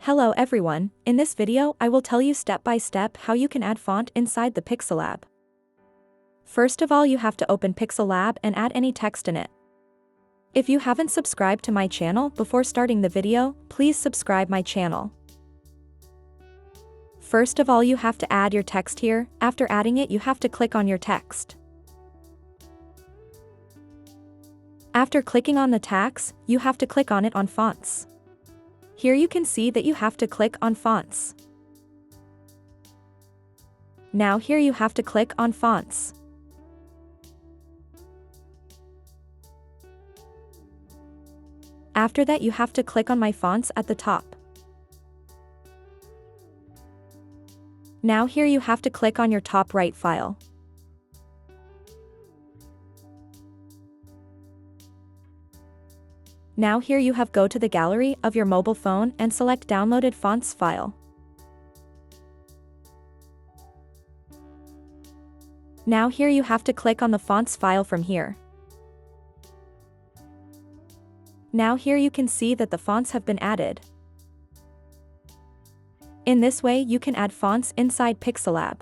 Hello everyone, in this video I will tell you step by step how you can add font inside the Pixallab. First of all, you have to open Pixallab and add any text in it. If you haven't subscribed to my channel before starting the video, please subscribe my channel. First of all, you have to add your text here. After adding it, you have to click on your text. After clicking on the text, you have to click on it on fonts. Here you can see that you have to click on fonts. Now here you have to click on fonts. After that you have to click on my fonts at the top. Now here you have to click on your top right file. Now here you have go to the gallery of your mobile phone and select downloaded fonts file. Now here you have to click on the fonts file from here. Now here you can see that the fonts have been added. In this way you can add fonts inside Pixallab.